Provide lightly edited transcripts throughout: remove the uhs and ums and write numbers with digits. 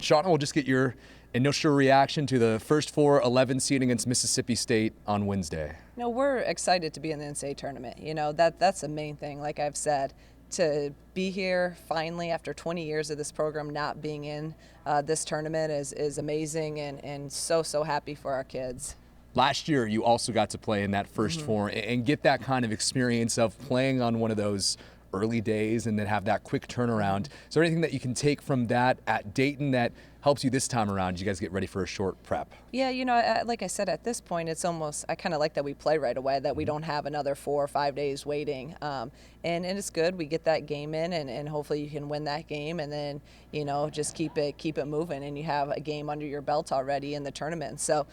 Shauna, we'll just get your initial reaction to the first 4 11 seed against Mississippi State on Wednesday. We're excited to be in the NCAA tournament. That's the main thing. Like I've said, to be here finally after 20 years of this program not being in this tournament is amazing, and so happy for our kids. Last year, you also got to play in that first 4 and get that kind of experience of playing on one of those early days and then have that quick turnaround. Is there anything that you can take from that at Dayton that helps you this time around as you guys get ready for a short prep? Yeah, like I said, at this point, it's almost, I kind of like that we play right away, that we don't have another 4 or 5 days waiting. And it's good. We get that game in, and hopefully you can win that game, and then, just keep it moving, and you have a game under your belt already in the tournament. So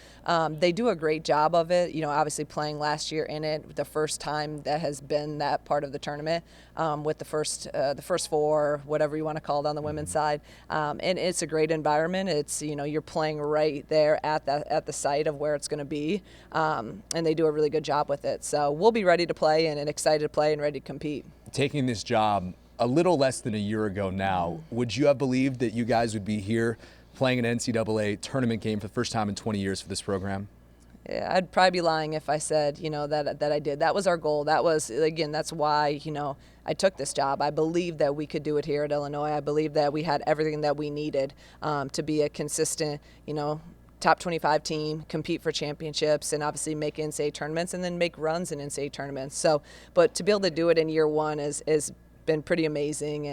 they do a great job of it. Obviously playing last year in it, the first time that has been that part of the tournament, with the first 4, whatever you want to call it on the women's side. And it's a great environment. It's, you're playing right there at the site of where it's going to be, and they do a really good job with it. So we'll be ready to play and excited to play and ready to compete. Taking this job a little less than a year ago now, would you have believed that you guys would be here playing an NCAA tournament game for the first time in 20 years for this program? Yeah, I'd probably be lying if I said, that I did. That was our goal. That was, again, that's why, I took this job. I believed that we could do it here at Illinois. I believed that we had everything that we needed to be a consistent, top 25 team, compete for championships, and obviously make NCAA tournaments and then make runs in NCAA tournaments. So, but to be able to do it in year one is been pretty amazing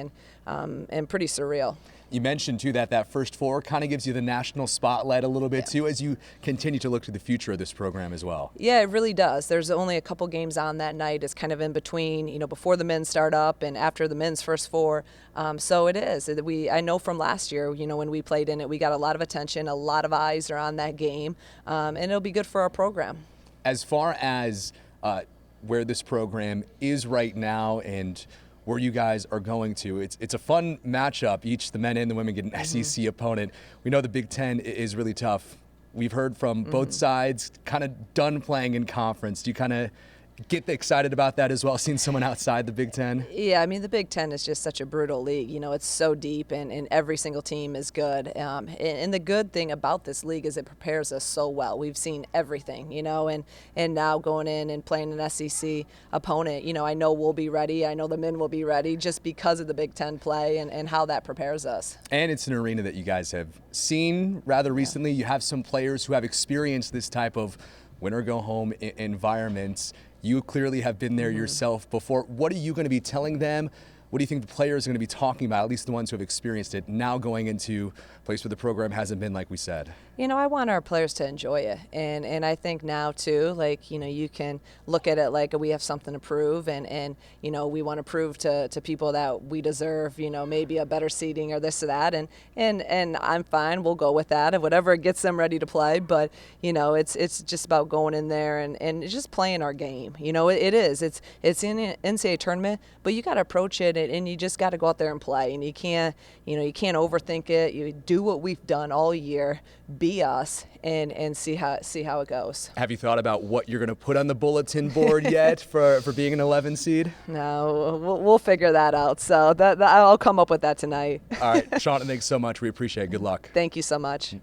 and pretty surreal. You mentioned, too, that first 4 kind of gives you the national spotlight a little bit, too, as you continue to look to the future of this program as well. Yeah, it really does. There's only a couple games on that night. It's kind of in between, before the men start up and after the men's first 4. So it is. I know from last year, when we played in it, we got a lot of attention. A lot of eyes are on that game, and it'll be good for our program. As far as where this program is right now and where you guys are going to, it's a fun matchup. Each, the men and the women, get an SEC opponent. We know the Big Ten is really tough. We've heard from both sides, kind of done playing in conference. Do you kind of get excited about that as well, seeing someone outside the Big Ten? Yeah, the Big Ten is just such a brutal league. It's so deep, and every single team is good. And the good thing about this league is it prepares us so well. We've seen everything, and now going in and playing an SEC opponent, I know we'll be ready. I know the men will be ready just because of the Big Ten play and how that prepares us. And it's an arena that you guys have seen rather recently. You have some players who have experienced this type of win-or-go-home environments. You clearly have been there yourself before. What are you going to be telling them? What do you think the players are going to be talking about, at least the ones who have experienced it, now going into a place where the program hasn't been, like we said? I want our players to enjoy it. And I think now, too, you can look at it like we have something to prove. And we want to prove to people that we deserve, maybe a better seating or this or that. And I'm fine. We'll go with that. Whatever gets them ready to play. But, it's just about going in there and just playing our game. It is. It's in an NCAA tournament, but you got to approach it. And you just got to go out there and play, and you can't overthink it. You do what we've done all year, be us, and see how it goes. Have you thought about what you're going to put on the bulletin board yet for being an 11 seed? No, we'll figure that out. So that I'll come up with that tonight. All right, Shauna, thanks so much. We appreciate it. Good luck. Thank you so much.